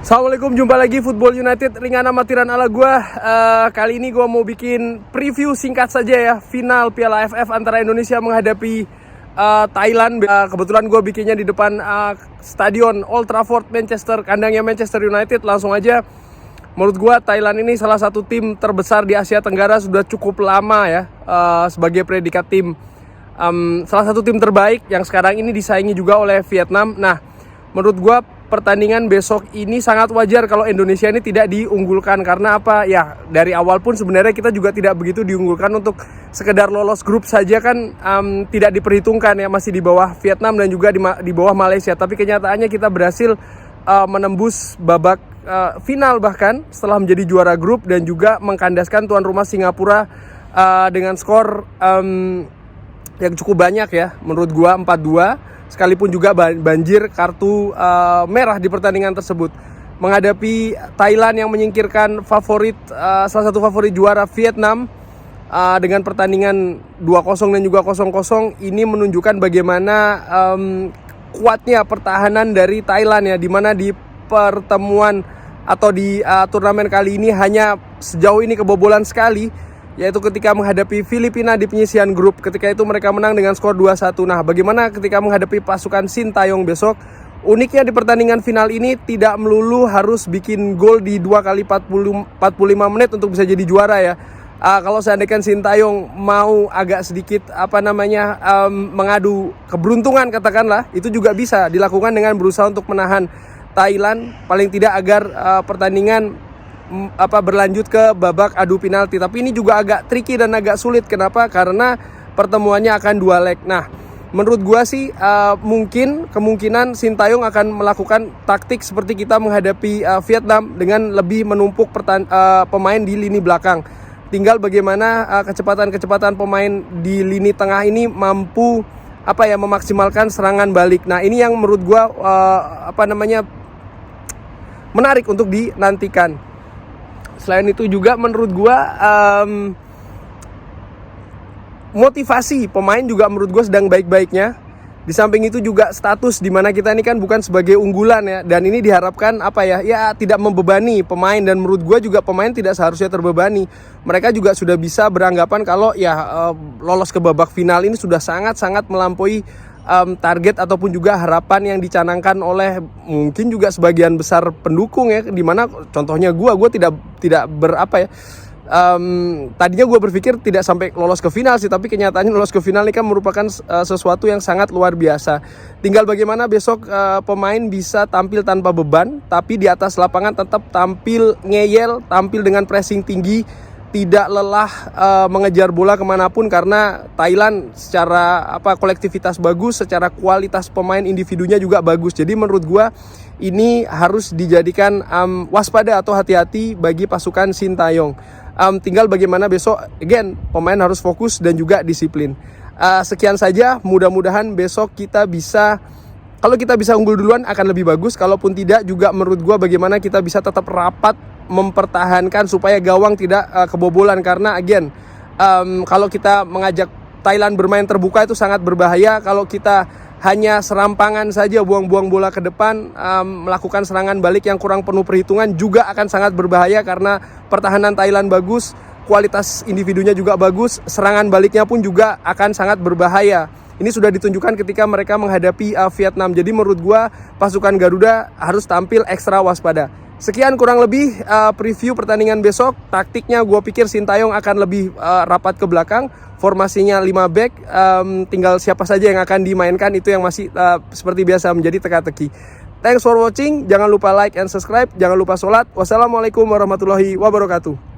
Assalamualaikum, jumpa lagi Football United ringan amatiran ala gua. Kali ini gua mau bikin preview singkat saja ya, final Piala AFF antara Indonesia menghadapi Thailand. Kebetulan gua bikinnya di depan stadion Old Trafford Manchester, kandangnya Manchester United. Langsung aja, menurut gua Thailand ini salah satu tim terbesar di Asia Tenggara, sudah cukup lama ya sebagai predikat tim salah satu tim terbaik yang sekarang ini disaingi juga oleh Vietnam. Nah, menurut gua pertandingan besok ini sangat wajar kalau Indonesia ini tidak diunggulkan. Karena apa? Ya, dari awal pun sebenarnya kita juga tidak begitu diunggulkan. Untuk sekedar lolos grup saja kan tidak diperhitungkan ya, masih di bawah Vietnam dan juga di bawah Malaysia. Tapi kenyataannya kita berhasil menembus babak final bahkan setelah menjadi juara grup dan juga mengkandaskan tuan rumah Singapura dengan skor yang cukup banyak ya, menurut gua 4-2. Sekalipun juga banjir kartu merah di pertandingan tersebut. Menghadapi Thailand yang menyingkirkan salah satu favorit juara Vietnam dengan pertandingan 2-0 dan juga 0-0, ini menunjukkan bagaimana kuatnya pertahanan dari Thailand ya, dimana di pertemuan atau di turnamen kali ini hanya sejauh ini kebobolan sekali, yaitu ketika menghadapi Filipina di penyisihan grup. Ketika itu mereka menang dengan skor 2-1. Nah, bagaimana ketika menghadapi pasukan Sintayong besok? Uniknya di pertandingan final ini tidak melulu harus bikin gol di 2 kali 45 menit untuk bisa jadi juara ya. Kalau seandainya Sintayong mau agak sedikit mengadu keberuntungan katakanlah, itu juga bisa dilakukan dengan berusaha untuk menahan Thailand paling tidak agar pertandingan berlanjut ke babak adu penalti. Tapi ini juga agak tricky dan agak sulit. Kenapa? Karena pertemuannya akan 2 leg. Nah, menurut gua sih kemungkinan Sintayong akan melakukan taktik seperti kita menghadapi Vietnam dengan lebih menumpuk pemain di lini belakang. Tinggal bagaimana kecepatan pemain di lini tengah ini mampu memaksimalkan serangan balik. Nah, ini yang menurut gua menarik untuk dinantikan. Selain itu juga menurut gua motivasi pemain juga menurut gua sedang baik-baiknya. Di samping itu juga status, dimana kita ini kan bukan sebagai unggulan ya, dan ini diharapkan tidak membebani pemain. Dan menurut gua juga pemain tidak seharusnya terbebani. Mereka juga sudah bisa beranggapan kalau lolos ke babak final ini sudah sangat-sangat melampaui target ataupun juga harapan yang dicanangkan oleh mungkin juga sebagian besar pendukung ya, dimana contohnya gue tidak tadinya gue berpikir tidak sampai lolos ke final sih, tapi kenyataannya lolos ke final ini kan merupakan sesuatu yang sangat luar biasa. Tinggal bagaimana besok pemain bisa tampil tanpa beban, tapi di atas lapangan tetap tampil ngeyel, tampil dengan pressing tinggi, tidak lelah mengejar bola kemanapun. Karena Thailand secara kolektivitas bagus, secara kualitas pemain individunya juga bagus. Jadi menurut gua ini harus dijadikan waspada atau hati-hati bagi pasukan Sintayong. Tinggal bagaimana besok pemain harus fokus dan juga disiplin. Sekian saja, mudah-mudahan besok kalau kita bisa unggul duluan akan lebih bagus. Kalaupun tidak juga menurut gua bagaimana kita bisa tetap rapat mempertahankan supaya gawang tidak kebobolan. Karena kalau kita mengajak Thailand bermain terbuka itu sangat berbahaya. Kalau kita hanya serampangan saja, buang-buang bola ke depan, melakukan serangan balik yang kurang penuh perhitungan juga akan sangat berbahaya. Karena pertahanan Thailand bagus, kualitas individunya juga bagus, serangan baliknya pun juga akan sangat berbahaya. Ini sudah ditunjukkan ketika mereka menghadapi Vietnam. Jadi menurut gua pasukan Garuda harus tampil ekstra waspada. Sekian kurang lebih preview pertandingan besok. Taktiknya gue pikir Sintayong akan lebih rapat ke belakang. Formasinya 5 back. Tinggal siapa saja yang akan dimainkan, itu yang masih seperti biasa menjadi teka-teki. Thanks for watching. Jangan lupa like and subscribe. Jangan lupa sholat. Wassalamualaikum warahmatullahi wabarakatuh.